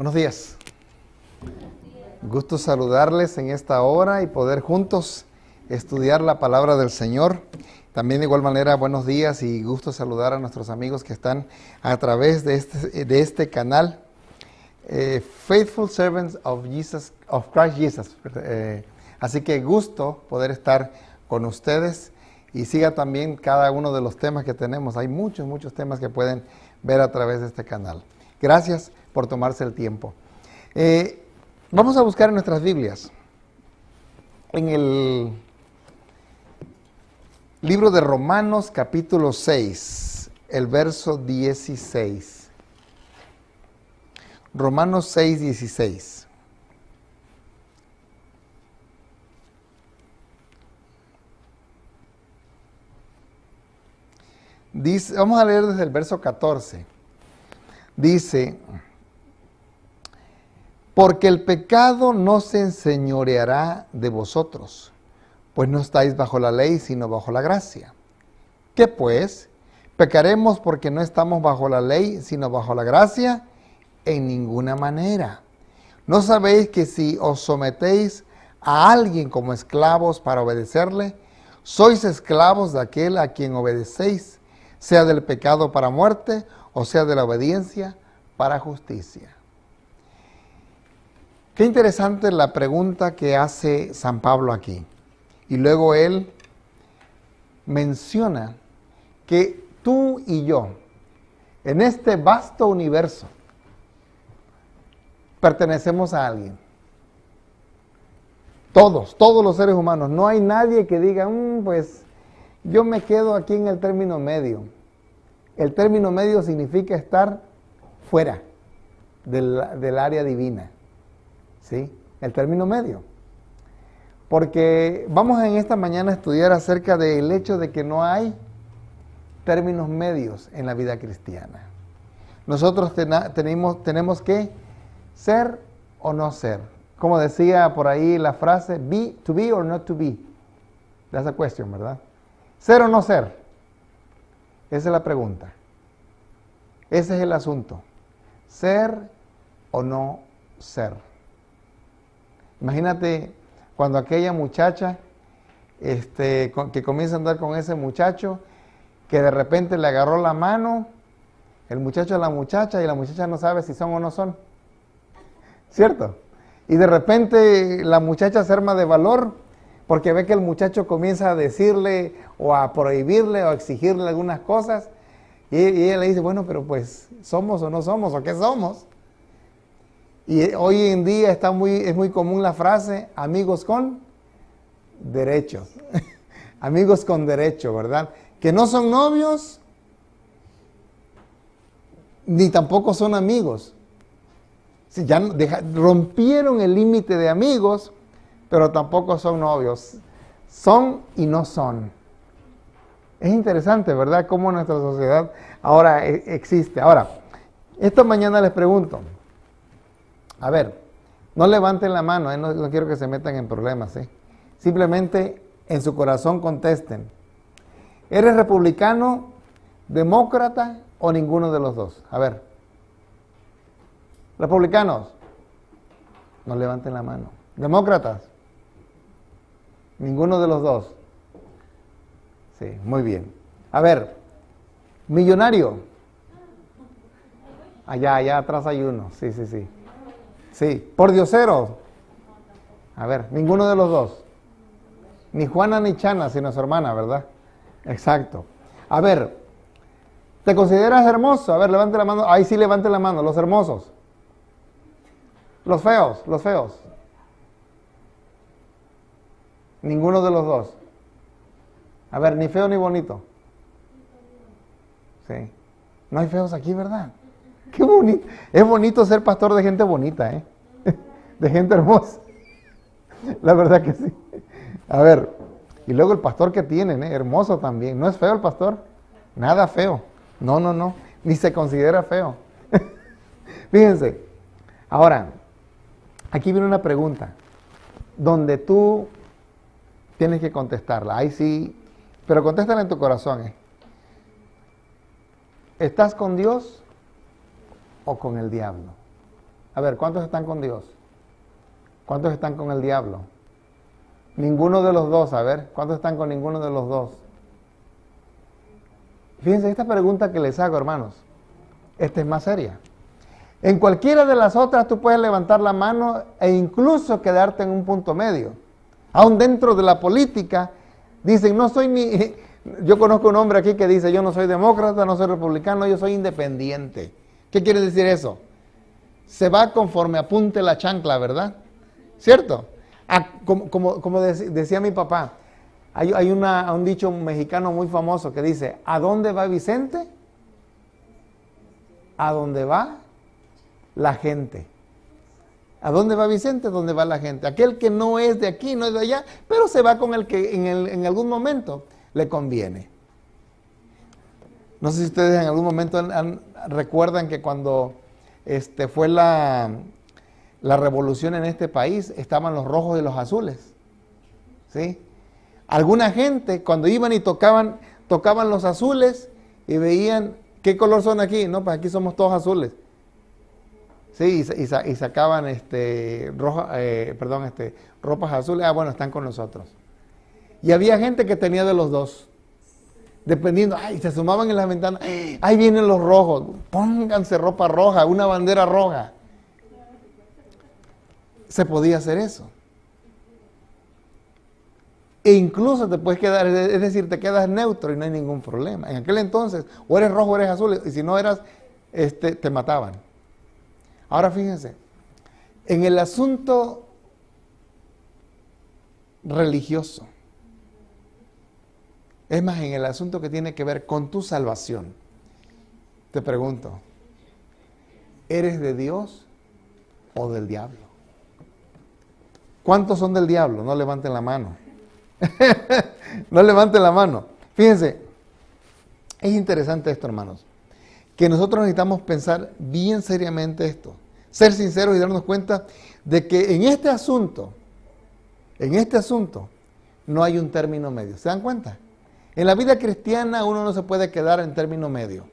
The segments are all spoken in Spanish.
Buenos días. Gusto saludarles en esta hora y poder juntos estudiar la palabra del Señor. También de igual manera, buenos días y gusto saludar a nuestros amigos que están a través de este canal, Faithful Servants of Christ Jesus. Así que gusto poder estar con ustedes y siga también cada uno de los temas que tenemos. Hay muchos temas que pueden ver a través de este canal. Gracias por tomarse el tiempo. Vamos a buscar en nuestras Biblias, en el libro de Romanos capítulo 6, el verso 16. Romanos 6, 16. Dice, vamos a leer desde el verso 14. Dice: porque el pecado no se enseñoreará de vosotros, pues no estáis bajo la ley, sino bajo la gracia. ¿Qué pues? ¿Pecaremos porque no estamos bajo la ley, sino bajo la gracia? En ninguna manera. ¿No sabéis que si os sometéis a alguien como esclavos para obedecerle, sois esclavos de aquel a quien obedecéis, sea del pecado para muerte, o sea de la obediencia para justicia? Qué interesante la pregunta que hace San Pablo aquí. Y luego él menciona que tú y yo, en este vasto universo, pertenecemos a alguien. Todos los seres humanos. No hay nadie que diga, pues yo me quedo aquí en el término medio. El término medio significa estar fuera del área divina. ¿Sí? El término medio. Porque vamos en esta mañana a estudiar acerca del hecho de que no hay términos medios en la vida cristiana. Nosotros tenemos que ser o no ser. Como decía por ahí la frase, to be or not to be. That's a question, ¿verdad? ¿Ser o no ser? Esa es la pregunta. Ese es el asunto. ¿Ser o no ser? Imagínate cuando aquella muchacha que comienza a andar con ese muchacho, que de repente le agarró la mano, el muchacho a la muchacha, y la muchacha no sabe si son o no son. ¿Cierto? Y de repente la muchacha se arma de valor porque ve que el muchacho comienza a decirle o a prohibirle o a exigirle algunas cosas, y ella le dice, bueno, pero pues, ¿somos o no somos? ¿O qué somos? Y hoy en día es muy común la frase, amigos con derechos. Amigos con derecho, ¿verdad? Que no son novios, ni tampoco son amigos. Sí, ya rompieron el límite de amigos, pero tampoco son novios. Son y no son. Es interesante, ¿verdad? Cómo nuestra sociedad ahora existe. Ahora, esta mañana les pregunto, a ver, no levanten la mano, no quiero que se metan en problemas, ¿eh? Simplemente en su corazón contesten. ¿Eres republicano, demócrata o ninguno de los dos? A ver. Republicanos, no levanten la mano. Demócratas, ninguno de los dos. Sí, muy bien. A ver, millonario. Allá atrás hay uno, sí. Sí, por diosero. A ver, ninguno de los dos. Ni Juana ni Chana, sino su hermana, ¿verdad? Exacto. A ver, ¿te consideras hermoso? A ver, levante la mano. Ahí sí, levante la mano. Los hermosos. Los feos. Ninguno de los dos. A ver, ni feo ni bonito. Sí. No hay feos aquí, ¿verdad? Qué bonito. Es bonito ser pastor de gente bonita, ¿eh? De gente hermosa. La verdad que sí. A ver, y luego el pastor que tienen, hermoso también. ¿No es feo el pastor? Nada feo. No. Ni se considera feo. Fíjense. Ahora, aquí viene una pregunta, donde tú tienes que contestarla. Ahí sí, pero contéstala en tu corazón, ¿Estás con Dios o con el diablo? A ver, ¿cuántos están con Dios? ¿Cuántos están con el diablo? Ninguno de los dos. A ver, ¿cuántos están con ninguno de los dos? Fíjense, esta pregunta que les hago, hermanos, esta es más seria. En cualquiera de las otras tú puedes levantar la mano e incluso quedarte en un punto medio. Aún dentro de la política, dicen, no soy ni... Yo conozco un hombre aquí que dice, yo no soy demócrata, no soy republicano, yo soy independiente. ¿Qué quiere decir eso? Se va conforme apunte la chancla, ¿verdad? ¿Cierto? Como decía mi papá, hay un dicho mexicano muy famoso que dice, ¿a dónde va Vicente? A dónde va la gente. ¿A dónde va Vicente? ¿Dónde va la gente? Aquel que no es de aquí, no es de allá, pero se va con el que en algún momento le conviene. No sé si ustedes en algún momento recuerdan que cuando fue la revolución en este país, estaban los rojos y los azules. ¿Sí? Alguna gente, cuando iban y tocaban los azules y veían, ¿qué color son aquí? No, pues aquí somos todos azules. Sí, y sacaban ropas azules. Ah, bueno, están con nosotros. Y había gente que tenía de los dos. Dependiendo, se asomaban en las ventanas. Ahí vienen los rojos. Pónganse ropa roja, una bandera roja. Se podía hacer eso. E incluso te puedes quedar, es decir, te quedas neutro y no hay ningún problema. En aquel entonces, o eres rojo o eres azul, y si no eras, te mataban. Ahora fíjense, en el asunto religioso, es más, en el asunto que tiene que ver con tu salvación, te pregunto, ¿eres de Dios o del diablo? ¿Cuántos son del diablo? No levanten la mano. No levanten la mano. Fíjense, es interesante esto, hermanos, que nosotros necesitamos pensar bien seriamente esto, ser sinceros y darnos cuenta de que en este asunto no hay un término medio. ¿Se dan cuenta? En la vida cristiana uno no se puede quedar en término medio.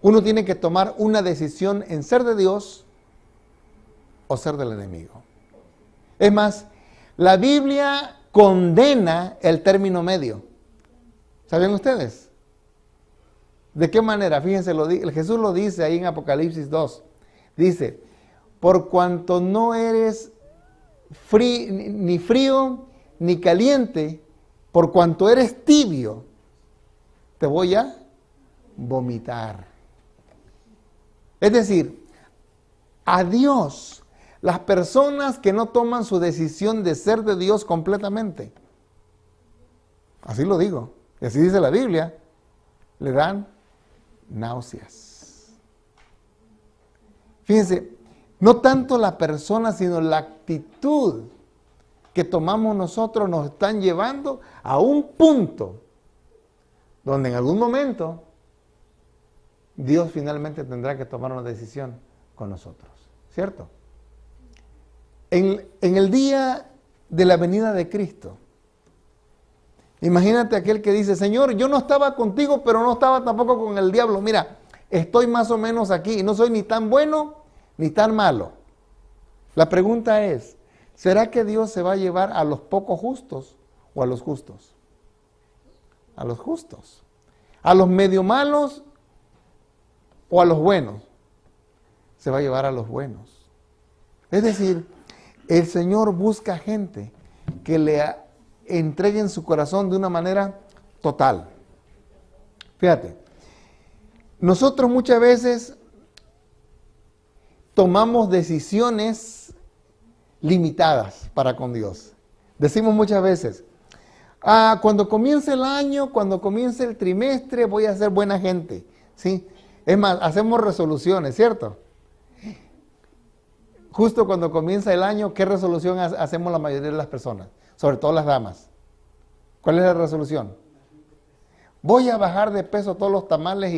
Uno tiene que tomar una decisión en ser de Dios o ser del enemigo. Es más, la Biblia condena el término medio. ¿Saben ustedes? ¿De qué manera? Fíjense, Jesús lo dice ahí en Apocalipsis 2. Dice, por cuanto no eres ni frío ni caliente, por cuanto eres tibio, te voy a vomitar. Es decir, a Dios, las personas que no toman su decisión de ser de Dios completamente, así lo digo, y así dice la Biblia, le dan náuseas. Fíjense, no tanto la persona, sino la actitud que tomamos nosotros nos están llevando a un punto donde en algún momento Dios finalmente tendrá que tomar una decisión con nosotros, ¿cierto? En el día de la venida de Cristo, imagínate aquel que dice, Señor, yo no estaba contigo, pero no estaba tampoco con el diablo. Mira, estoy más o menos aquí, no soy ni tan bueno ni tan malo. La pregunta es, ¿será que Dios se va a llevar a los poco justos o a los justos? A los justos. ¿A los medio malos o a los buenos? Se va a llevar a los buenos. Es decir, el Señor busca gente que le entreguen su corazón de una manera total. Fíjate, nosotros muchas veces tomamos decisiones limitadas para con Dios. Decimos muchas veces, cuando comience el año, cuando comience el trimestre, voy a ser buena gente, ¿sí? Es más, hacemos resoluciones, ¿cierto? Justo cuando comienza el año, ¿qué resolución hacemos la mayoría de las personas? Sobre todo las damas. ¿Cuál es la resolución? Voy a bajar de peso todos los tamales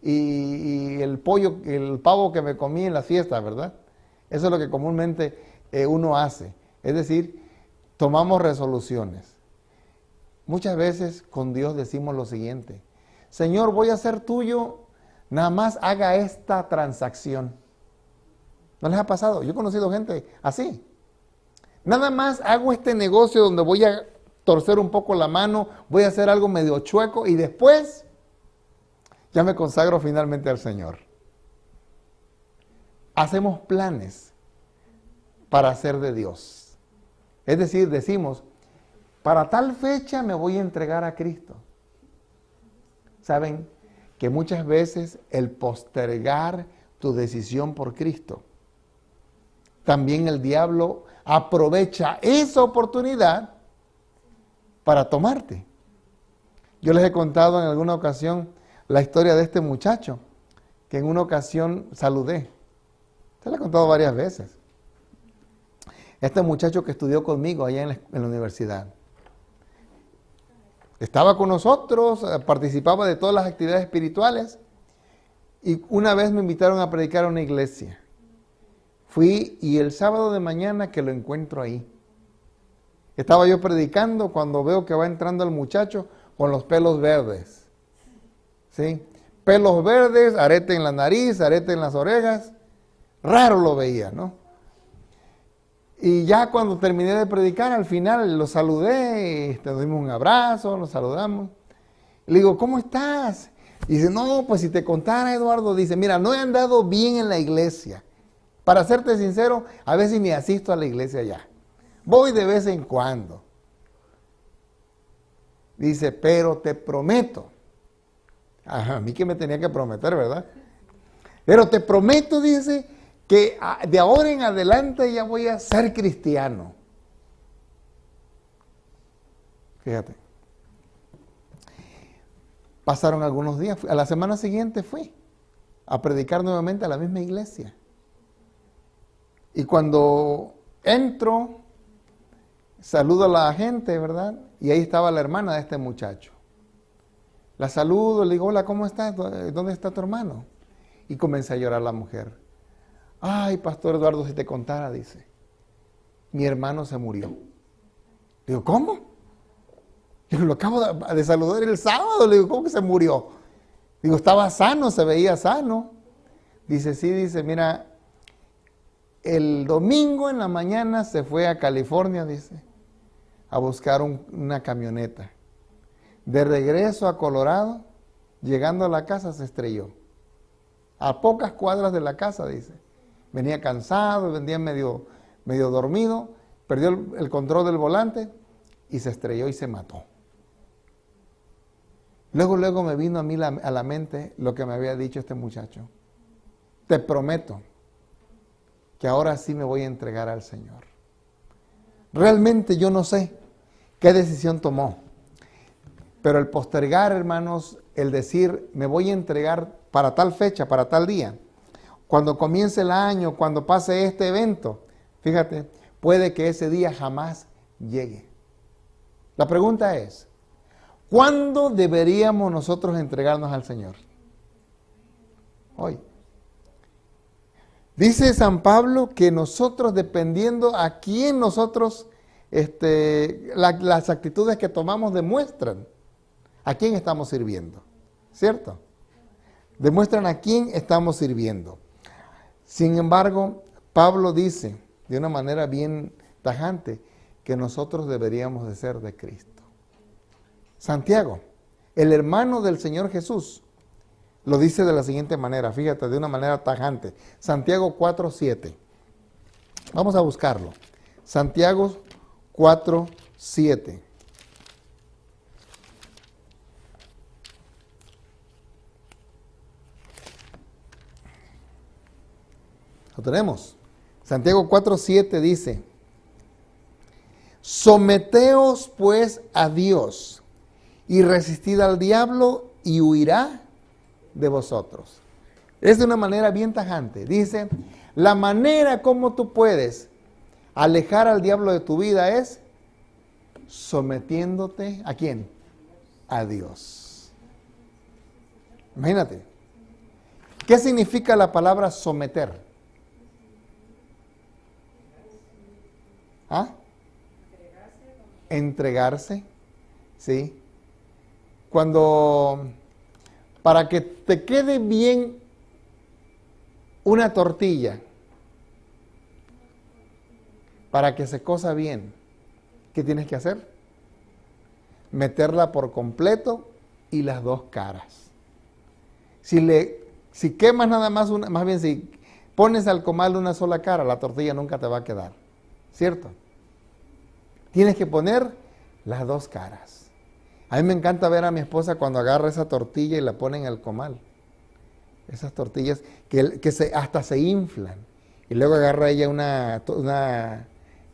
y el pavo que me comí en las fiestas, ¿verdad? Eso es lo que comúnmente uno hace. Es decir, tomamos resoluciones. Muchas veces con Dios decimos lo siguiente, Señor, voy a ser tuyo, nada más haga esta transacción. ¿No les ha pasado? Yo he conocido gente así. Nada más hago este negocio donde voy a torcer un poco la mano, voy a hacer algo medio chueco y después ya me consagro finalmente al Señor. Hacemos planes para hacer de Dios. Es decir, decimos, para tal fecha me voy a entregar a Cristo. ¿Saben? Que muchas veces el postergar tu decisión por Cristo, también el diablo aprovecha esa oportunidad para tomarte. Yo les he contado en alguna ocasión la historia de este muchacho, que en una ocasión saludé. Se la he contado varias veces. Este muchacho que estudió conmigo allá en la universidad. Estaba con nosotros, participaba de todas las actividades espirituales y una vez me invitaron a predicar a una iglesia. Fui y el sábado de mañana que lo encuentro ahí. Estaba yo predicando cuando veo que va entrando el muchacho con los pelos verdes. ¿Sí? Pelos verdes, arete en la nariz, arete en las orejas. Raro lo veía, ¿no? Y ya cuando terminé de predicar, al final lo saludé, nos dimos un abrazo, nos saludamos. Le digo, ¿cómo estás? Y dice, no, pues si te contara, Eduardo, dice, mira, no he andado bien en la iglesia. Para serte sincero, a veces ni asisto a la iglesia ya. Voy de vez en cuando. Dice, pero te prometo. Ajá, a mí que me tenía que prometer, ¿verdad? Pero te prometo, dice, que de ahora en adelante ya voy a ser cristiano. Fíjate. Pasaron algunos días, a la semana siguiente fui a predicar nuevamente a la misma iglesia. Y cuando entro, saludo a la gente, ¿verdad? Y ahí estaba la hermana de este muchacho. La saludo, le digo, hola, ¿cómo estás? ¿Dónde está tu hermano? Y comencé a llorar la mujer. Ay, Pastor Eduardo, si te contara, dice, mi hermano se murió. Digo, ¿cómo? Digo, lo acabo de saludar el sábado. Le digo, ¿cómo que se murió? Digo, estaba sano, se veía sano. Dice, sí, dice, mira, el domingo en la mañana se fue a California, dice, a buscar una camioneta. De regreso a Colorado, llegando a la casa, se estrelló. A pocas cuadras de la casa, dice. Venía cansado, venía medio dormido, perdió el control del volante y se estrelló y se mató. Luego me vino a mí a la mente lo que me había dicho este muchacho. Te prometo que ahora sí me voy a entregar al Señor. Realmente yo no sé qué decisión tomó, pero el postergar, hermanos, el decir me voy a entregar para tal fecha, para tal día, cuando comience el año, cuando pase este evento, fíjate, puede que ese día jamás llegue. La pregunta es, ¿cuándo deberíamos nosotros entregarnos al Señor? Hoy. Dice San Pablo que nosotros, dependiendo a quién nosotros, las actitudes que tomamos demuestran a quién estamos sirviendo, ¿cierto? Demuestran a quién estamos sirviendo. Sin embargo, Pablo dice de una manera bien tajante que nosotros deberíamos de ser de Cristo. Santiago, el hermano del Señor Jesús, lo dice de la siguiente manera, fíjate, de una manera tajante. Santiago 4:7. Vamos a buscarlo. Santiago 4:7. Lo tenemos. Santiago 4:7 dice, someteos pues a Dios y resistid al diablo y huirá de vosotros. Es de una manera bien tajante. Dice, la manera como tú puedes alejar al diablo de tu vida es sometiéndote ¿a quién? A Dios. Imagínate. ¿Qué significa la palabra someter? ¿Ah? Entregarse, ¿sí? Para que te quede bien una tortilla, para que se cosa bien, ¿qué tienes que hacer? Meterla por completo y las dos caras. Si quemas nada más una, más bien si pones al comal una sola cara, la tortilla nunca te va a quedar, ¿cierto? Tienes que poner las dos caras. A mí me encanta ver a mi esposa cuando agarra esa tortilla y la pone en el comal. Esas tortillas que hasta se inflan. Y luego agarra ella una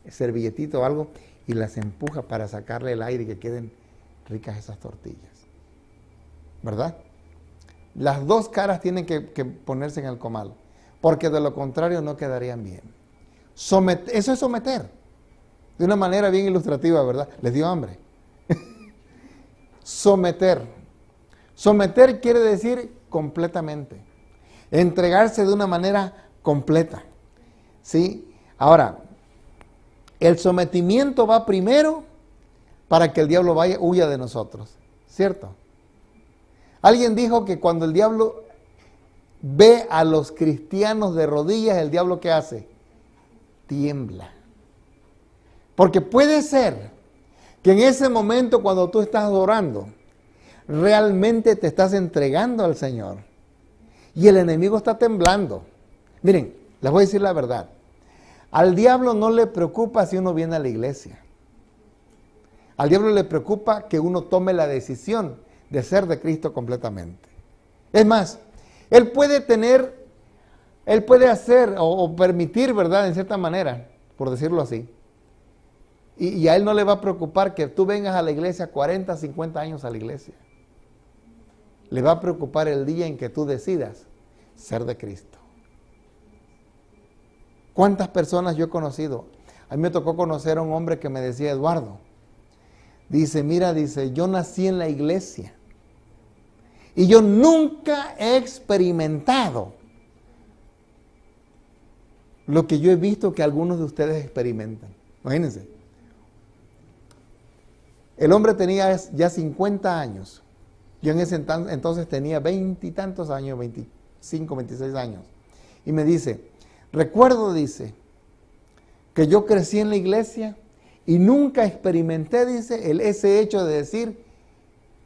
servilletita o algo y las empuja para sacarle el aire y que queden ricas esas tortillas. ¿Verdad? Las dos caras tienen que ponerse en el comal, porque de lo contrario no quedarían bien. Eso es someter. De una manera bien ilustrativa, ¿verdad? Les dio hambre. Someter. Someter quiere decir completamente. Entregarse de una manera completa. ¿Sí? Ahora, el sometimiento va primero para que el diablo huya de nosotros. ¿Cierto? Alguien dijo que cuando el diablo ve a los cristianos de rodillas, el diablo ¿qué hace? Tiembla. Porque puede ser que en ese momento cuando tú estás orando, realmente te estás entregando al Señor y el enemigo está temblando. Miren, les voy a decir la verdad. Al diablo no le preocupa si uno viene a la iglesia. Al diablo le preocupa que uno tome la decisión de ser de Cristo completamente. Es más, él puede hacer o permitir, ¿verdad? En cierta manera, por decirlo así. Y a él no le va a preocupar que tú vengas a la iglesia 40, 50 años a la iglesia. Le va a preocupar el día en que tú decidas ser de Cristo. ¿Cuántas personas yo he conocido? A mí me tocó conocer a un hombre que me decía, Eduardo, dice, mira, dice, yo nací en la iglesia y yo nunca he experimentado lo que yo he visto que algunos de ustedes experimentan. Imagínense. El hombre tenía ya 50 años. Yo en ese entonces tenía 20 y tantos años, 25, 26 años. Y me dice, recuerdo, dice, que yo crecí en la iglesia y nunca experimenté, dice, ese hecho de decir,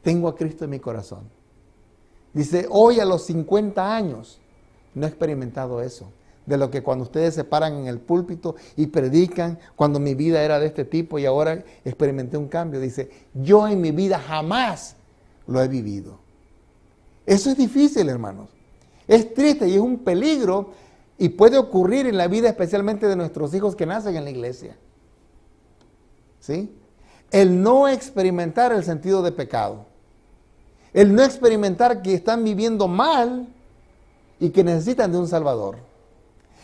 tengo a Cristo en mi corazón. Dice, hoy a los 50 años no he experimentado eso. De lo que cuando ustedes se paran en el púlpito y predican, cuando mi vida era de este tipo y ahora experimenté un cambio. Dice, yo en mi vida jamás lo he vivido. Eso es difícil, hermanos. Es triste y es un peligro y puede ocurrir en la vida especialmente de nuestros hijos que nacen en la iglesia. ¿Sí? El no experimentar el sentido de pecado. El no experimentar que están viviendo mal y que necesitan de un Salvador.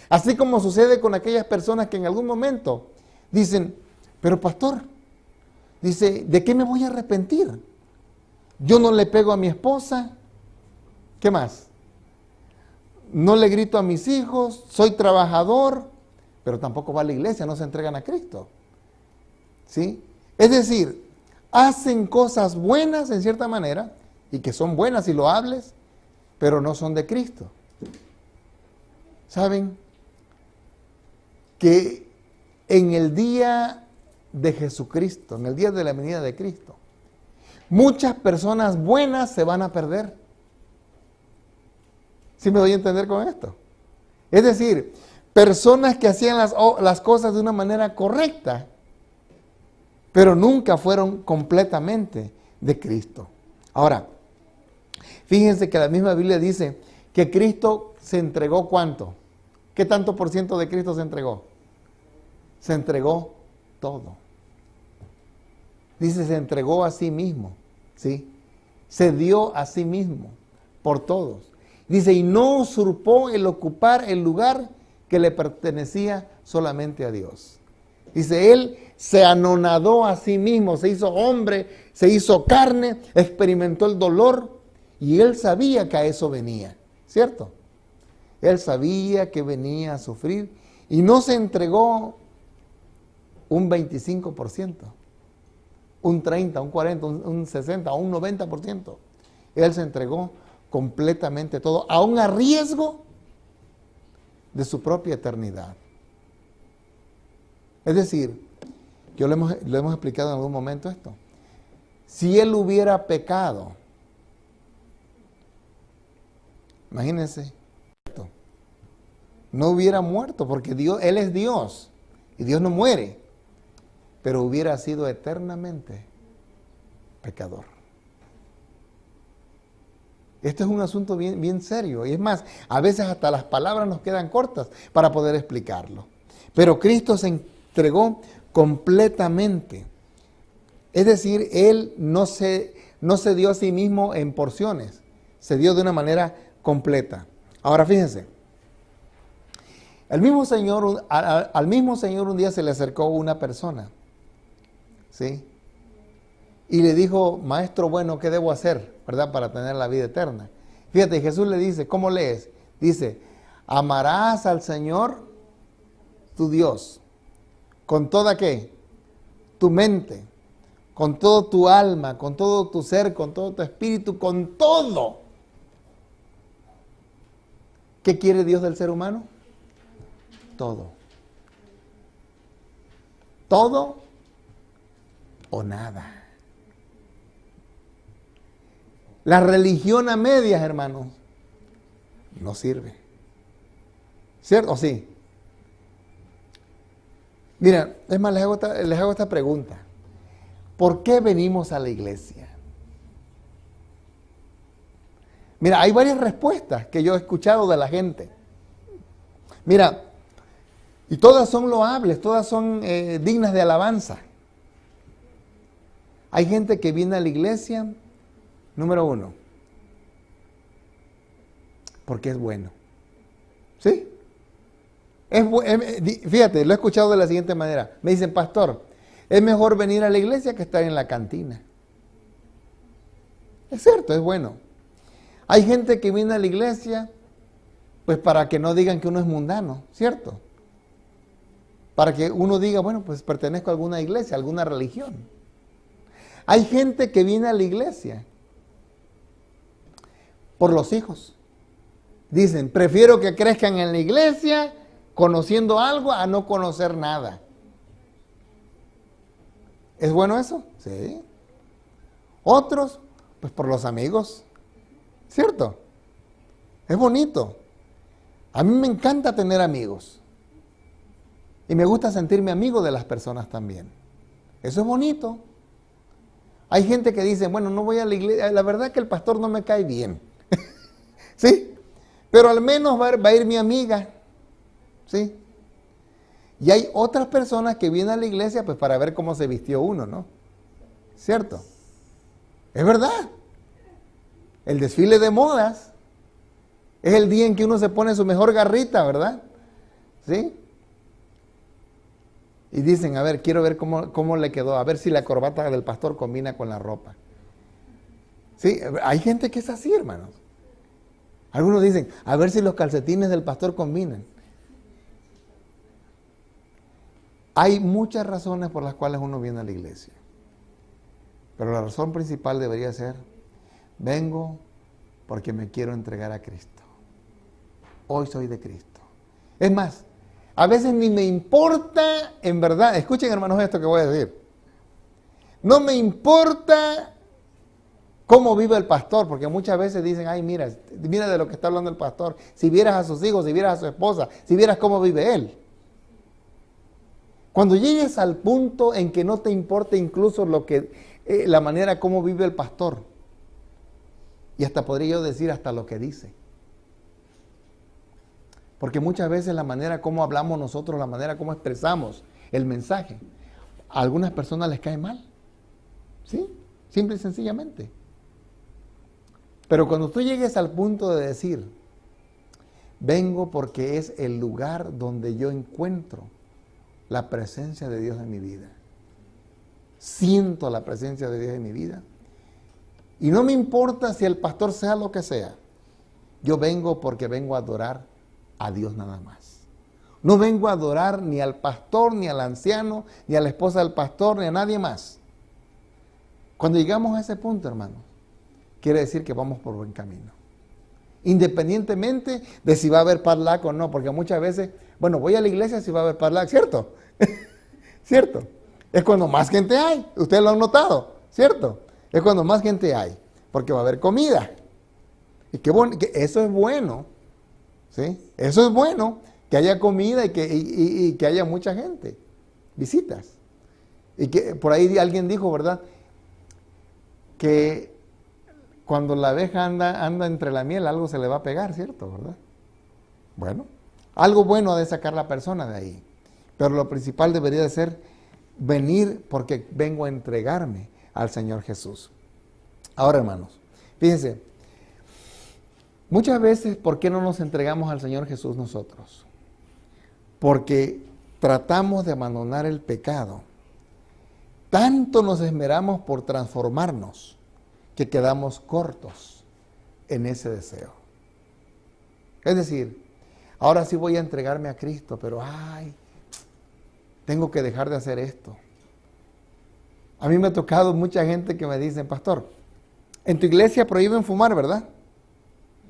Así como sucede con aquellas personas que en algún momento dicen, pero pastor, dice, ¿de qué me voy a arrepentir? Yo no le pego a mi esposa, ¿qué más? No le grito a mis hijos, soy trabajador, pero tampoco va a la iglesia, no se entregan a Cristo. ¿Sí? Es decir, hacen cosas buenas en cierta manera, y que son buenas y loables, pero no son de Cristo. ¿Saben? Que en el día de Jesucristo, en el día de la venida de Cristo, muchas personas buenas se van a perder. ¿Sí me doy a entender con esto? Es decir, personas que hacían las cosas de una manera correcta, pero nunca fueron completamente de Cristo. Ahora, fíjense que la misma Biblia dice que Cristo se entregó ¿cuánto? ¿Qué tanto por ciento de Cristo se entregó? Se entregó todo. Dice, se entregó a sí mismo, ¿sí? Se dio a sí mismo por todos. Dice, y no usurpó el ocupar el lugar que le pertenecía solamente a Dios. Dice, Él se anonadó a sí mismo, se hizo hombre, se hizo carne, experimentó el dolor y Él sabía que a eso venía, ¿cierto? Él sabía que venía a sufrir y no se entregó un 25%, un 30%, un 40%, un 60%, un 90%. Él se entregó completamente todo, aún a riesgo de su propia eternidad. Es decir, lo hemos explicado en algún momento esto. Si él hubiera pecado, imagínense, no hubiera muerto, porque él es Dios y Dios no muere, pero hubiera sido eternamente pecador. Esto es un asunto bien, bien serio, y es más, a veces hasta las palabras nos quedan cortas para poder explicarlo. Pero Cristo se entregó completamente. Es decir, Él no se dio a sí mismo en porciones, se dio de una manera completa. Ahora fíjense, al mismo Señor un día se le acercó una persona, ¿sí? Y le dijo, maestro bueno, ¿qué debo hacer, verdad, para tener la vida eterna? Fíjate, Jesús le dice, ¿cómo lees? Dice, amarás al Señor tu Dios con toda ¿qué? Tu mente, con todo tu alma, con todo tu ser, con todo tu espíritu, con todo. ¿Qué quiere Dios del ser humano? Todo. Todo o nada. La religión a medias, hermanos, no sirve. ¿Cierto? ¿O sí? Mira, es más, les hago esta pregunta. ¿Por qué venimos a la iglesia? Mira, hay varias respuestas que yo he escuchado de la gente. Mira, y todas son loables, todas son dignas de alabanza. Hay gente que viene a la iglesia, número uno, porque es bueno. ¿Sí? Fíjate, lo he escuchado de la siguiente manera. Me dicen, pastor, es mejor venir a la iglesia que estar en la cantina. Es cierto, es bueno. Hay gente que viene a la iglesia, pues para que no digan que uno es mundano, ¿cierto? Para que uno diga, bueno, pues pertenezco a alguna iglesia, a alguna religión. Hay gente que viene a la iglesia por los hijos. Dicen, prefiero que crezcan en la iglesia conociendo algo a no conocer nada. ¿Es bueno eso? Sí. Otros, pues por los amigos. ¿Cierto? Es bonito. A mí me encanta tener amigos. Y me gusta sentirme amigo de las personas también. Eso es bonito. Hay gente que dice, bueno, no voy a la iglesia, la verdad es que el pastor no me cae bien. ¿Sí? Pero al menos va a ir mi amiga. ¿Sí? Y hay otras personas que vienen a la iglesia pues para ver cómo se vistió uno, ¿no? ¿Cierto? Es verdad. El desfile de modas es el día en que uno se pone su mejor garrita, ¿verdad? ¿Sí? Y dicen, a ver, quiero ver cómo le quedó, a ver si la corbata del pastor combina con la ropa. Sí, hay gente que es así, hermanos. Algunos dicen, a ver si los calcetines del pastor combinan. Hay muchas razones por las cuales uno viene a la iglesia. Pero la razón principal debería ser, vengo porque me quiero entregar a Cristo. Hoy soy de Cristo. Es más, a veces ni me importa, en verdad, escuchen hermanos esto que voy a decir. No me importa cómo vive el pastor, porque muchas veces dicen, ay, mira de lo que está hablando el pastor. Si vieras a sus hijos, si vieras a su esposa, si vieras cómo vive él. Cuando llegues al punto en que no te importe incluso la manera como vive el pastor, y hasta podría yo decir hasta lo que dice. Porque muchas veces la manera como hablamos nosotros, la manera como expresamos el mensaje, a algunas personas les cae mal. ¿Sí? Simple y sencillamente. Pero cuando tú llegues al punto de decir, vengo porque es el lugar donde yo encuentro la presencia de Dios en mi vida. Siento la presencia de Dios en mi vida. Y no me importa si el pastor sea lo que sea. Yo vengo porque vengo a adorar a Dios nada más. No vengo a adorar ni al pastor, ni al anciano, ni a la esposa del pastor, ni a nadie más. Cuando llegamos a ese punto, hermanos, quiere decir que vamos por buen camino. Independientemente de si va a haber parlac o no, porque muchas veces, bueno, voy a la iglesia si va a haber parlac, ¿cierto? ¿cierto? Es cuando más gente hay. Ustedes lo han notado, ¿cierto? Es cuando más gente hay, porque va a haber comida. Y qué bueno, que eso es bueno, ¿sí? Eso es bueno, que haya comida y que haya mucha gente, visitas. Y que por ahí alguien dijo, ¿verdad? Que cuando la abeja anda entre la miel, algo se le va a pegar, ¿cierto? ¿Verdad? Bueno, algo bueno ha de sacar la persona de ahí. Pero lo principal debería de ser venir porque vengo a entregarme al Señor Jesús. Ahora, hermanos, fíjense, muchas veces, ¿por qué no nos entregamos al Señor Jesús nosotros? Porque tratamos de abandonar el pecado. Tanto nos esmeramos por transformarnos que quedamos cortos en ese deseo. Es decir, ahora sí voy a entregarme a Cristo, pero tengo que dejar de hacer esto. A mí me ha tocado mucha gente que me dice, pastor, en tu iglesia prohíben fumar, ¿verdad?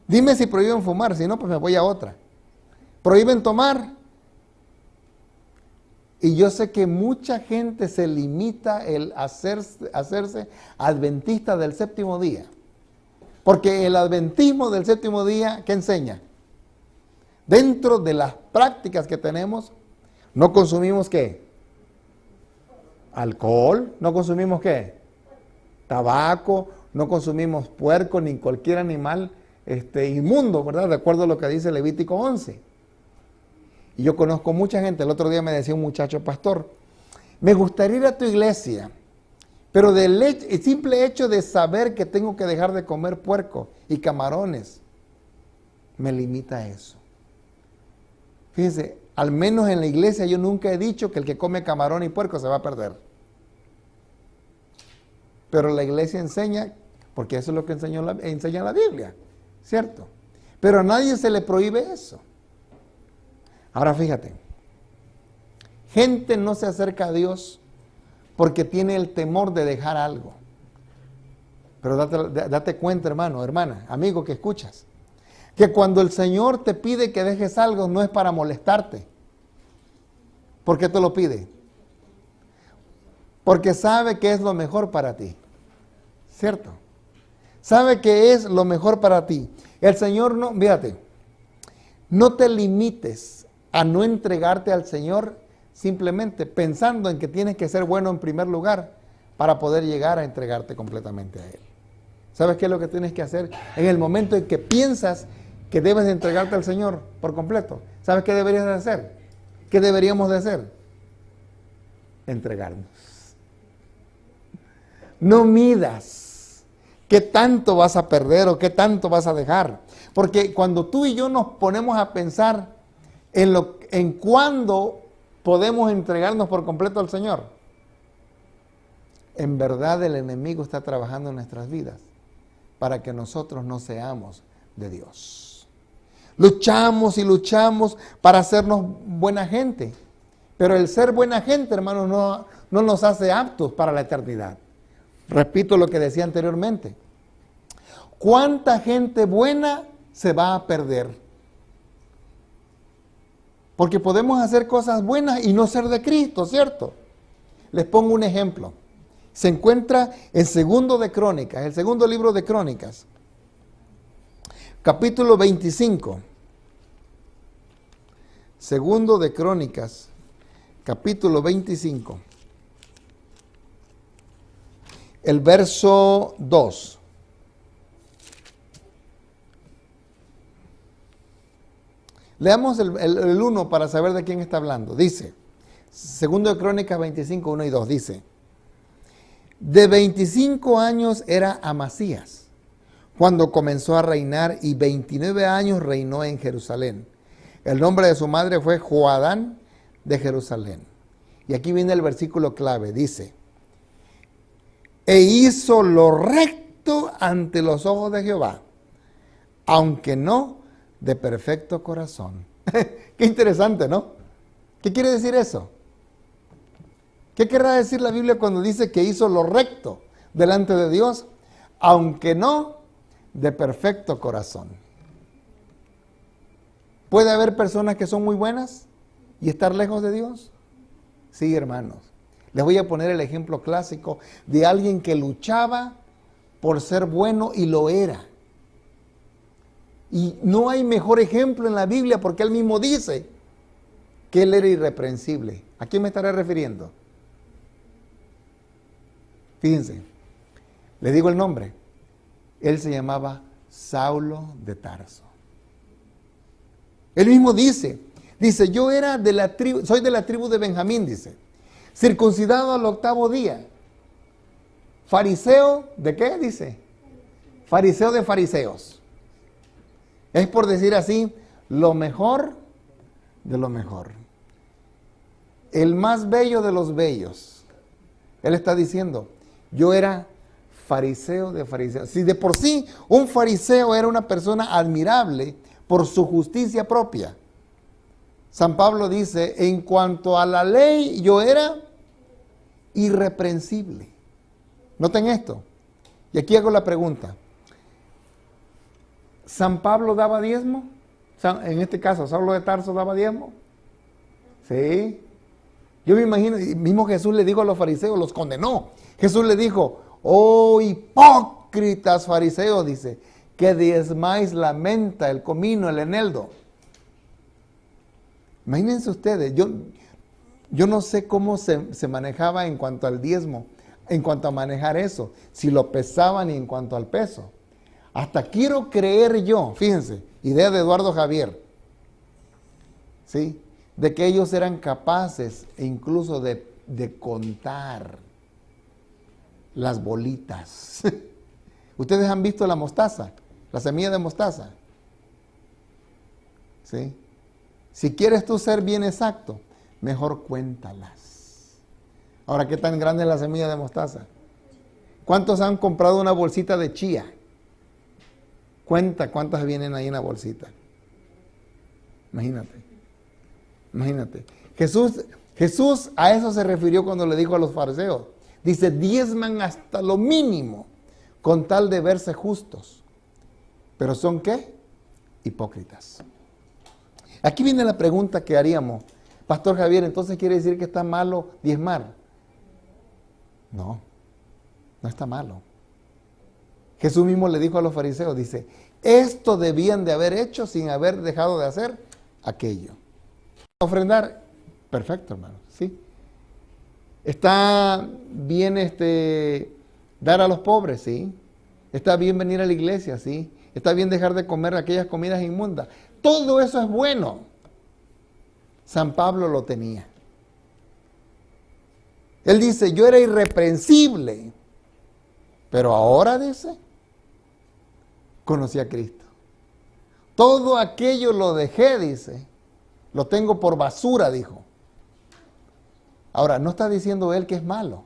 Dime si prohíben fumar, si no, pues me voy a otra. Prohíben tomar. Y yo sé que mucha gente se limita el hacerse adventista del séptimo día. Porque el adventismo del séptimo día, ¿qué enseña? Dentro de las prácticas que tenemos, no consumimos ¿qué? Alcohol, no consumimos ¿qué? Tabaco, no consumimos puerco ni cualquier animal inmundo, ¿verdad? De acuerdo a lo que dice Levítico 11. Y yo conozco mucha gente, el otro día me decía un muchacho, pastor, me gustaría ir a tu iglesia, pero el simple hecho de saber que tengo que dejar de comer puerco y camarones, me limita a eso. Fíjense, al menos en la iglesia yo nunca he dicho que el que come camarón y puerco se va a perder. Pero la iglesia enseña, porque eso es lo que enseña la Biblia, ¿cierto? Pero a nadie se le prohíbe eso. Ahora fíjate, gente no se acerca a Dios porque tiene el temor de dejar algo. Pero date cuenta, hermano, hermana, amigo que escuchas, que cuando el Señor te pide que dejes algo no es para molestarte. ¿Por qué te lo pide? Porque sabe que es lo mejor para ti, ¿cierto? Sabe que es lo mejor para ti. El Señor no, fíjate, no te limites a no entregarte al Señor simplemente pensando en que tienes que ser bueno en primer lugar para poder llegar a entregarte completamente a Él. ¿Sabes qué es lo que tienes que hacer? En el momento en que piensas que debes de entregarte al Señor por completo, ¿sabes qué deberías de hacer? ¿Qué deberíamos de hacer? Entregarnos. No midas qué tanto vas a perder o qué tanto vas a dejar. Porque cuando tú y yo nos ponemos a pensar en cuándo podemos entregarnos por completo al Señor, en verdad el enemigo está trabajando en nuestras vidas para que nosotros no seamos de Dios. Luchamos y luchamos para hacernos buena gente, pero el ser buena gente, hermanos, no nos hace aptos para la eternidad. Repito lo que decía anteriormente. ¿Cuánta gente buena se va a perder? Porque podemos hacer cosas buenas y no ser de Cristo, ¿cierto? Les pongo un ejemplo. Se encuentra en Segundo de Crónicas, el segundo libro de Crónicas, capítulo 25. Segundo de Crónicas, capítulo 25. El verso 2. Leamos el 1 para saber de quién está hablando. Dice, Segundo de Crónicas 25, 1 y 2, dice, de 25 años era Amasías cuando comenzó a reinar y 29 años reinó en Jerusalén. El nombre de su madre fue Joadán de Jerusalén. Y aquí viene el versículo clave, dice, e hizo lo recto ante los ojos de Jehová, aunque no de perfecto corazón. Qué interesante, ¿no? ¿Qué quiere decir eso? ¿Qué querrá decir la Biblia cuando dice que hizo lo recto delante de Dios, aunque no de perfecto corazón? ¿Puede haber personas que son muy buenas y estar lejos de Dios? Sí, hermanos. Les voy a poner el ejemplo clásico de alguien que luchaba por ser bueno y lo era. Y no hay mejor ejemplo en la Biblia porque él mismo dice que él era irreprensible. ¿A quién me estaré refiriendo? Fíjense, le digo el nombre. Él se llamaba Saulo de Tarso. Él mismo dice, yo era de la tribu, soy de la tribu de Benjamín, dice, circuncidado al 8º día. Fariseo, ¿de qué? Dice, fariseo de fariseos. Es por decir así, lo mejor de lo mejor. El más bello de los bellos. Él está diciendo, yo era fariseo de fariseos. Si de por sí un fariseo era una persona admirable por su justicia propia. San Pablo dice, en cuanto a la ley, yo era irreprensible. Noten esto. Y aquí hago la pregunta. ¿San Pablo daba diezmo? En este caso, ¿Saulo de Tarso daba diezmo? Sí. Yo me imagino, mismo Jesús le dijo a los fariseos, los condenó. Jesús le dijo, oh hipócritas fariseos, dice, que diezmáis la menta, el comino, el eneldo. Imagínense ustedes, yo no sé cómo se manejaba en cuanto al diezmo, en cuanto a manejar eso, si lo pesaban y en cuanto al peso. Hasta quiero creer yo, fíjense, idea de Eduardo Javier, ¿sí? De que ellos eran capaces incluso de contar las bolitas. ¿Ustedes han visto la mostaza? La semilla de mostaza. ¿Sí? Si quieres tú ser bien exacto, mejor cuéntalas. Ahora, ¿qué tan grande es la semilla de mostaza? ¿Cuántos han comprado una bolsita de chía? Cuenta cuántas vienen ahí en la bolsita. Imagínate. Jesús a eso se refirió cuando le dijo a los fariseos. Dice, diezman hasta lo mínimo con tal de verse justos. ¿Pero son qué? Hipócritas. Aquí viene la pregunta que haríamos. Pastor Javier, ¿entonces quiere decir que está malo diezmar? No está malo. Jesús mismo le dijo a los fariseos, dice, esto debían de haber hecho sin haber dejado de hacer aquello. Ofrendar, perfecto, hermano, ¿sí? Está bien dar a los pobres, ¿sí? Está bien venir a la iglesia, ¿sí? Está bien dejar de comer aquellas comidas inmundas. Todo eso es bueno. San Pablo lo tenía. Él dice, yo era irreprensible, pero ahora, dice, conocí a Cristo. Todo aquello lo dejé, dice, lo tengo por basura, dijo. Ahora, no está diciendo él que es malo.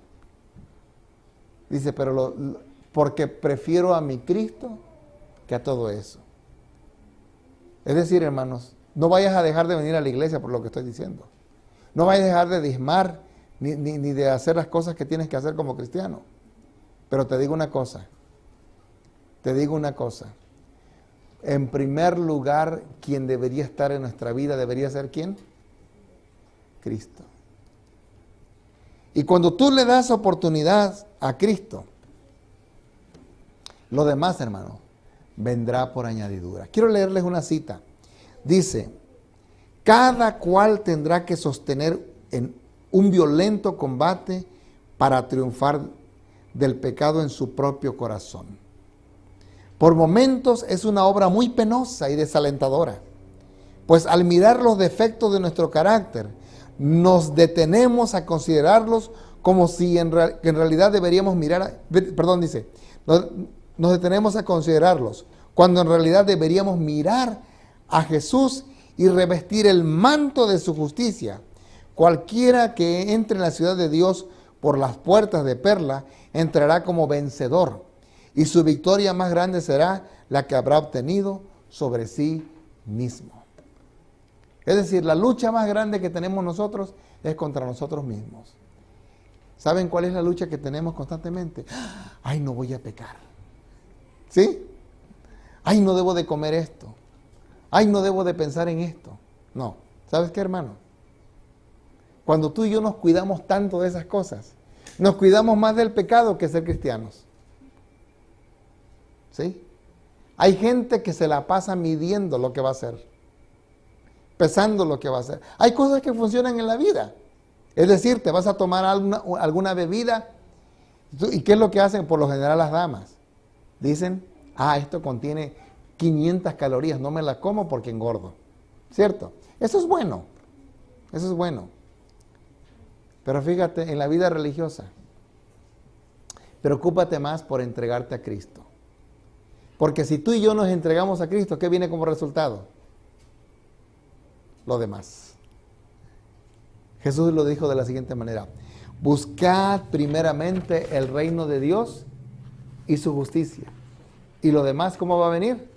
Dice, pero porque prefiero a mi Cristo que a todo eso. Es decir, hermanos, no vayas a dejar de venir a la iglesia por lo que estoy diciendo. No vayas a dejar de diezmar ni de hacer las cosas que tienes que hacer como cristiano. Pero te digo una cosa. En primer lugar, quien debería estar en nuestra vida debería ser ¿quién? Cristo. Y cuando tú le das oportunidad a Cristo, lo demás, hermano, vendrá por añadidura. Quiero leerles una cita. Dice, cada cual tendrá que sostener en un violento combate para triunfar del pecado en su propio corazón. Por momentos es una obra muy penosa y desalentadora, pues al mirar los defectos de nuestro carácter, nos detenemos a considerarlos como si en realidad deberíamos nos detenemos a considerarlos, cuando en realidad deberíamos mirar a Jesús y revestir el manto de su justicia. Cualquiera que entre en la ciudad de Dios por las puertas de perla, entrará como vencedor, y su victoria más grande será la que habrá obtenido sobre sí mismo. Es decir, la lucha más grande que tenemos nosotros es contra nosotros mismos. ¿Saben cuál es la lucha que tenemos constantemente? Ay, no voy a pecar. ¿Sí? Ay, no debo de comer esto. Ay, no debo de pensar en esto. No. ¿Sabes qué, hermano? Cuando tú y yo nos cuidamos tanto de esas cosas. Nos cuidamos más del pecado que ser cristianos. ¿Sí? Hay gente que se la pasa midiendo lo que va a hacer, pesando lo que va a hacer. Hay cosas que funcionan en la vida. Es decir, te vas a tomar alguna bebida. ¿Y qué es lo que hacen por lo general las damas? Dicen, esto contiene 500 calorías, no me la como porque engordo. ¿Cierto? Eso es bueno. Eso es bueno. Pero fíjate, en la vida religiosa, preocúpate más por entregarte a Cristo. Porque si tú y yo nos entregamos a Cristo, ¿qué viene como resultado? Lo demás. Jesús lo dijo de la siguiente manera: buscad primeramente el reino de Dios y su justicia. ¿Y lo demás cómo va a venir?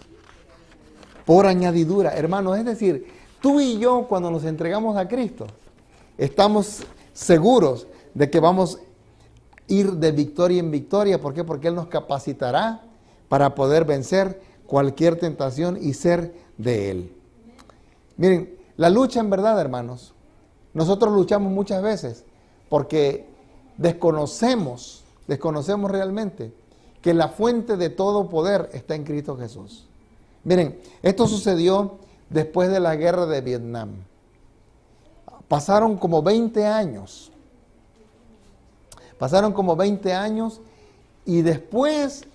Por añadidura, hermanos. Es decir, tú y yo cuando nos entregamos a Cristo, estamos seguros de que vamos a ir de victoria en victoria. ¿Por qué? Porque Él nos capacitará para poder vencer cualquier tentación y ser de Él. Miren, la lucha en verdad, hermanos, nosotros luchamos muchas veces porque desconocemos realmente que la fuente de todo poder está en Cristo Jesús. Miren, esto sucedió después de la guerra de Vietnam. Pasaron como 20 años. Y después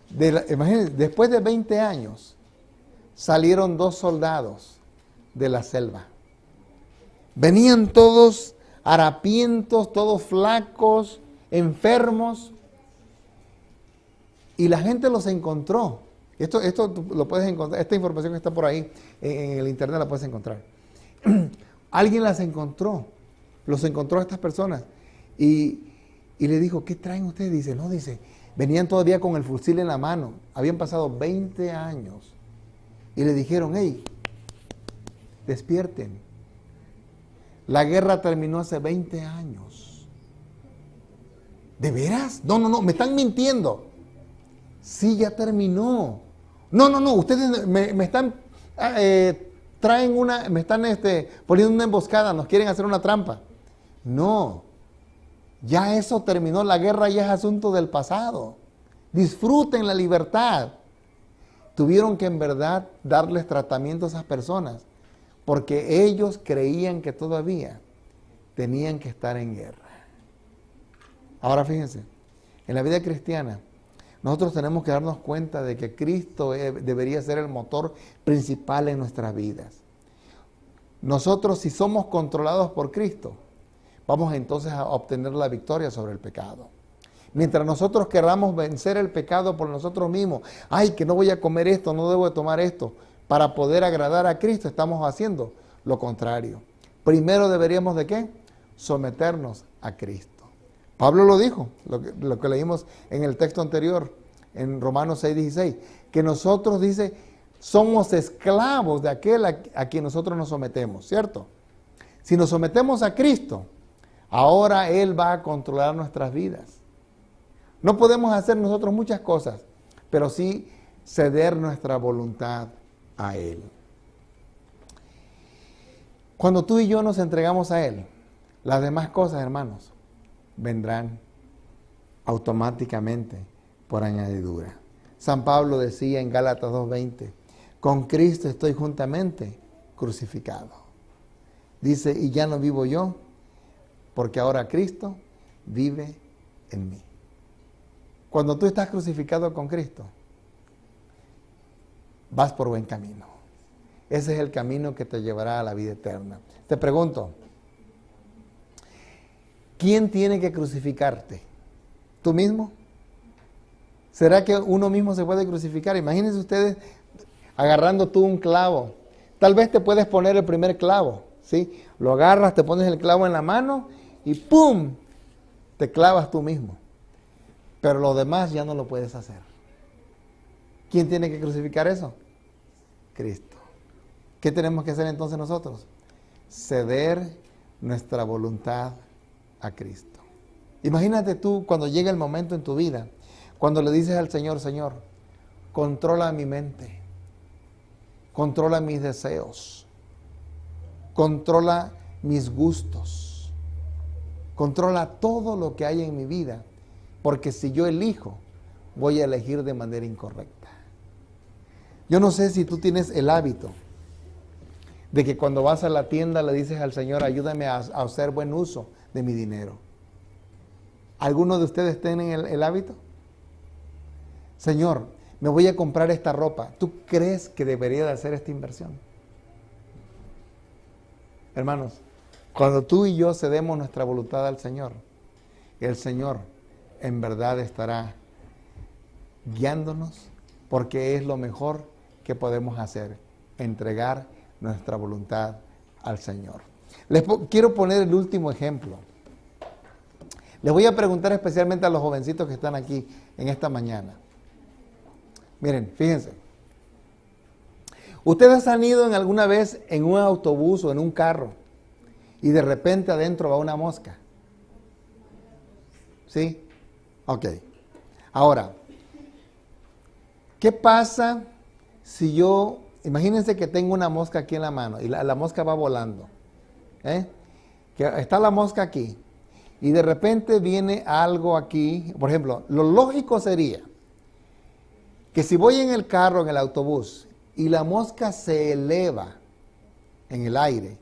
de 20 años salieron 2 soldados de la selva. Venían todos harapientos, todos flacos, enfermos, y la gente los encontró. Esto lo puedes encontrar, esta información que está por ahí en el internet la puedes encontrar. Alguien los encontró a estas personas y le dijo, ¿qué traen ustedes? Dice, venían todavía con el fusil en la mano, habían pasado 20 años y le dijeron, hey, despierten. La guerra terminó hace 20 años. ¿De veras? No, me están mintiendo. Sí, ya terminó. No, ustedes me están, me están poniendo una emboscada, nos quieren hacer una trampa. No, ya eso terminó, la guerra ya es asunto del pasado. Disfruten la libertad. Tuvieron que en verdad darles tratamiento a esas personas, porque ellos creían que todavía tenían que estar en guerra. Ahora fíjense, en la vida cristiana, nosotros tenemos que darnos cuenta de que Cristo debería ser el motor principal en nuestras vidas. Nosotros, si somos controlados por Cristo, vamos entonces a obtener la victoria sobre el pecado. Mientras nosotros queramos vencer el pecado por nosotros mismos, que no voy a comer esto, no debo de tomar esto, para poder agradar a Cristo, estamos haciendo lo contrario. Primero deberíamos ¿de qué? Someternos a Cristo. Pablo lo dijo, lo que leímos en el texto anterior, en Romanos 6:16, que nosotros, dice, somos esclavos de aquel a quien nosotros nos sometemos, ¿cierto? Si nos sometemos a Cristo, ahora Él va a controlar nuestras vidas. No podemos hacer nosotros muchas cosas, pero sí ceder nuestra voluntad a Él. Cuando tú y yo nos entregamos a Él, las demás cosas, hermanos, vendrán automáticamente por añadidura. San Pablo decía en Gálatas 2:20, con Cristo estoy juntamente crucificado. Dice, y ya no vivo yo, porque ahora Cristo vive en mí. Cuando tú estás crucificado con Cristo, vas por buen camino. Ese es el camino que te llevará a la vida eterna. Te pregunto, ¿quién tiene que crucificarte? ¿Tú mismo? ¿Será que uno mismo se puede crucificar? Imagínense ustedes agarrando tú un clavo. Tal vez te puedes poner el primer clavo, ¿sí? Lo agarras, te pones el clavo en la mano y ¡pum! Te clavas tú mismo. Pero lo demás ya no lo puedes hacer. ¿Quién tiene que crucificar eso? Cristo. ¿Qué tenemos que hacer entonces nosotros? Ceder nuestra voluntad a Cristo. Imagínate tú cuando llega el momento en tu vida, cuando le dices al Señor, Señor, controla mi mente, controla mis deseos, controla mis gustos. Controla todo lo que hay en mi vida, porque si yo elijo, voy a elegir de manera incorrecta. Yo no sé si tú tienes el hábito de que cuando vas a la tienda le dices al Señor, ayúdame a hacer buen uso de mi dinero. ¿Algunos de ustedes tienen el hábito? Señor, me voy a comprar esta ropa. ¿Tú crees que debería de hacer esta inversión? Hermanos, cuando tú y yo cedemos nuestra voluntad al Señor, el Señor en verdad estará guiándonos, porque es lo mejor que podemos hacer, entregar nuestra voluntad al Señor. Quiero poner el último ejemplo. Les voy a preguntar especialmente a los jovencitos que están aquí en esta mañana. Miren, fíjense. ¿Ustedes han ido en alguna vez en un autobús o en un carro y de repente adentro va una mosca? ¿Sí? Ok. Ahora, ¿qué pasa si yo, imagínense que tengo una mosca aquí en la mano y la mosca va volando? Que está la mosca aquí y de repente viene algo aquí. Por ejemplo, lo lógico sería que si voy en el carro, en el autobús, y la mosca se eleva en el aire,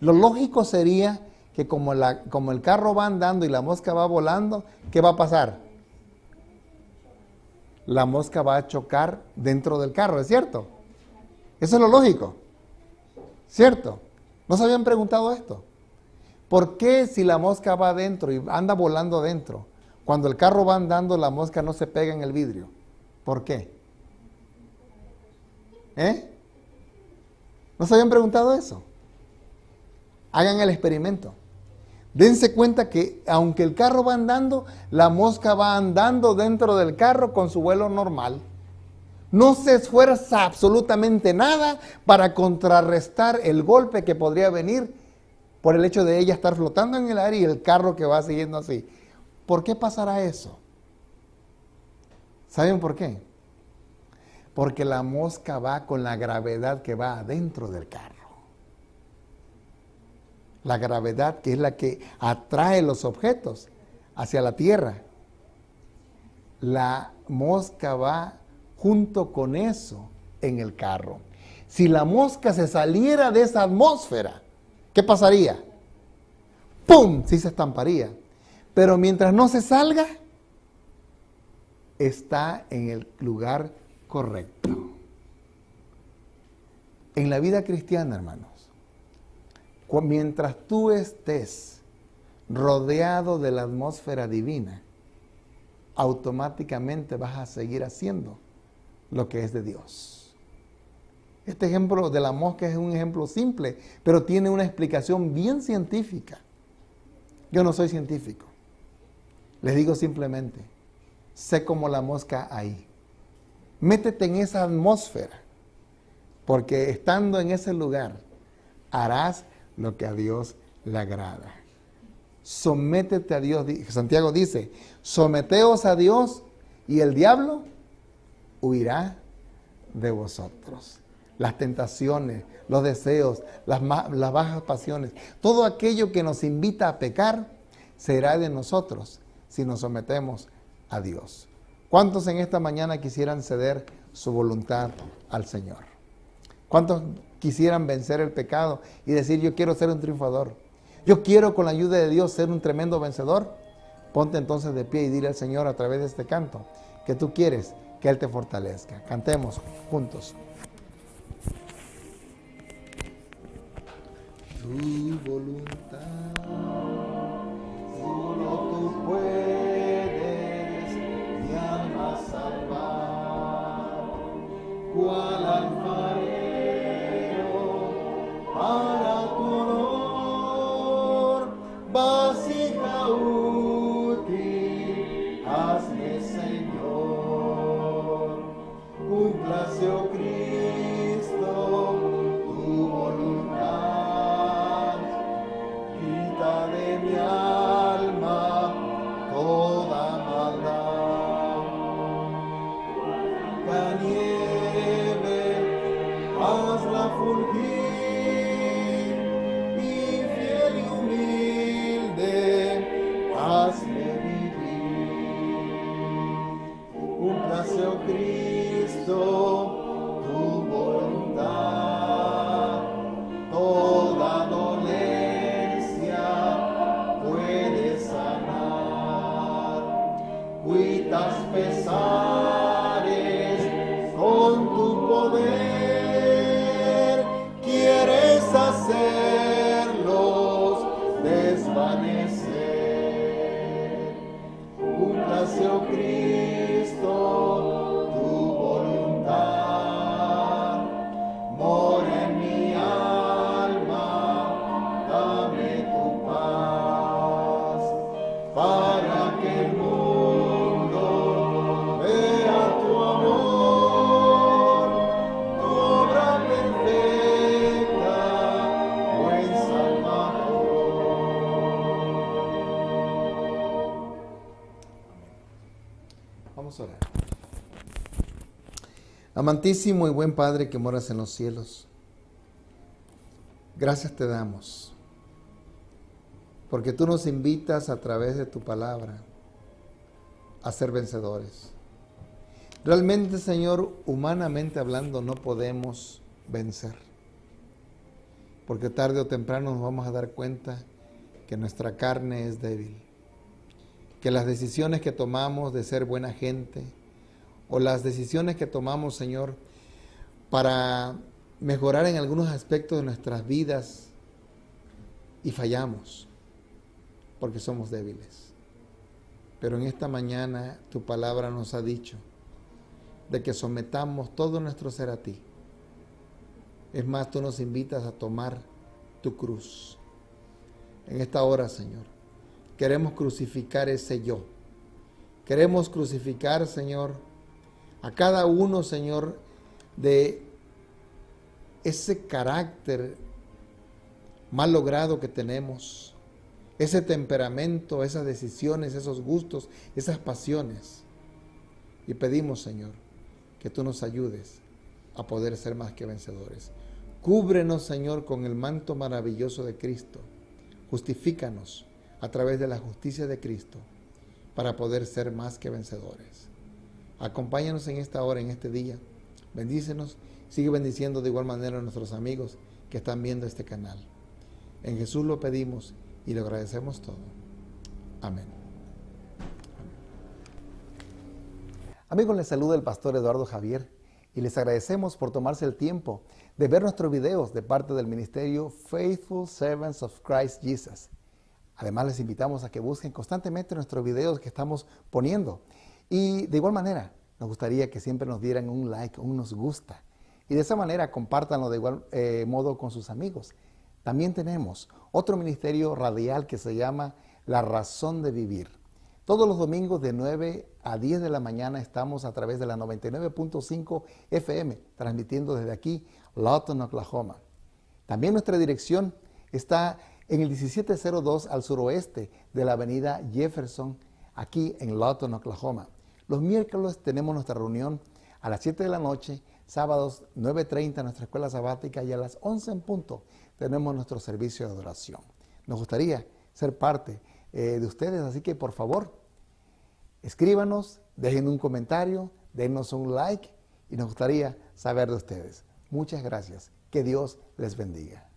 lo lógico sería que como el carro va andando y la mosca va volando, ¿qué va a pasar? La mosca va a chocar dentro del carro, ¿es cierto? Eso es lo lógico, ¿cierto? ¿No se habían preguntado esto? ¿Por qué si la mosca va adentro y anda volando adentro, cuando el carro va andando la mosca no se pega en el vidrio? ¿Por qué? ¿No se habían preguntado eso? Hagan el experimento. Dense cuenta que aunque el carro va andando, la mosca va andando dentro del carro con su vuelo normal. No se esfuerza absolutamente nada para contrarrestar el golpe que podría venir por el hecho de ella estar flotando en el aire y el carro que va siguiendo así. ¿Por qué pasará eso? ¿Saben por qué? Porque la mosca va con la gravedad que va adentro del carro. La gravedad que es la que atrae los objetos hacia la tierra. La mosca va junto con eso en el carro. Si la mosca se saliera de esa atmósfera, ¿qué pasaría? ¡Pum! Sí se estamparía. Pero mientras no se salga, está en el lugar correcto. En la vida cristiana, hermanos, mientras tú estés rodeado de la atmósfera divina, automáticamente vas a seguir haciendo lo que es de Dios. Este ejemplo de la mosca es un ejemplo simple, pero tiene una explicación bien científica. Yo no soy científico. Les digo simplemente, sé como la mosca ahí. Métete en esa atmósfera, porque estando en ese lugar, harás lo que a Dios le agrada. Sométete a Dios. Santiago dice, someteos a Dios y el diablo huirá de vosotros. Las tentaciones, los deseos, las bajas pasiones, todo aquello que nos invita a pecar, será de nosotros si nos sometemos a Dios. ¿Cuántos en esta mañana quisieran ceder su voluntad al Señor? ¿Cuántos quisieran vencer el pecado y decir, yo quiero ser un triunfador? Yo quiero con la ayuda de Dios ser un tremendo vencedor. Ponte entonces de pie y dile al Señor a través de este canto que tú quieres que Él te fortalezca. Cantemos juntos. Tu voluntad, solo tú puedes mi alma salvar, cual alfarero para tu honor, vasija útil, hazme Señor, cúmplase, oh Cristo, tu voluntad, quita de mi alma toda maldad. La nieve, hazla fulgir, y fiel y humilde padecer. Cúmplase, oh Cristo, tu voluntad. Mora en mi alma, dame tu paz, para que el mundo vea tu amor, tu obra perfecta, buen Salvador. Vamos a orar. Amantísimo y buen Padre que moras en los cielos, gracias te damos, porque tú nos invitas a través de tu palabra a ser vencedores. Realmente, Señor, humanamente hablando, no podemos vencer, porque tarde o temprano nos vamos a dar cuenta que nuestra carne es débil, que las decisiones que tomamos de ser buena gente, o las decisiones que tomamos, Señor, para mejorar en algunos aspectos de nuestras vidas, y fallamos, porque somos débiles. Pero en esta mañana tu palabra nos ha dicho de que sometamos todo nuestro ser a ti. Es más, tú nos invitas a tomar tu cruz. En esta hora, Señor, queremos crucificar ese yo. Queremos crucificar, Señor, a cada uno, Señor, de ese carácter mal logrado que tenemos, ese temperamento, esas decisiones, esos gustos, esas pasiones. Y pedimos, Señor, que tú nos ayudes a poder ser más que vencedores. Cúbrenos, Señor, con el manto maravilloso de Cristo. Justifícanos a través de la justicia de Cristo para poder ser más que vencedores. Acompáñanos en esta hora, en este día. Bendícenos. Sigue bendiciendo de igual manera a nuestros amigos que están viendo este canal. En Jesús lo pedimos y le agradecemos todo. Amén. Amigos, les saluda el pastor Eduardo Javier y les agradecemos por tomarse el tiempo de ver nuestros videos de parte del ministerio Faithful Servants of Christ Jesus. Además, les invitamos a que busquen constantemente nuestros videos que estamos poniendo. Y de igual manera, nos gustaría que siempre nos dieran un like, un nos gusta. Y de esa manera, compártanlo de igual modo con sus amigos. También tenemos otro ministerio radial que se llama La Razón de Vivir. Todos los domingos de 9 a 10 de la mañana estamos a través de la 99.5 FM, transmitiendo desde aquí, Lawton, Oklahoma. También nuestra dirección está en el 1702 al suroeste de la avenida Jefferson, aquí en Lawton, Oklahoma. Los miércoles tenemos nuestra reunión a las 7 de la noche, sábados 9:30 nuestra escuela sabática y a las 11 en punto tenemos nuestro servicio de adoración. Nos gustaría ser parte de ustedes, así que por favor, escríbanos, dejen un comentario, denos un like y nos gustaría saber de ustedes. Muchas gracias. Que Dios les bendiga.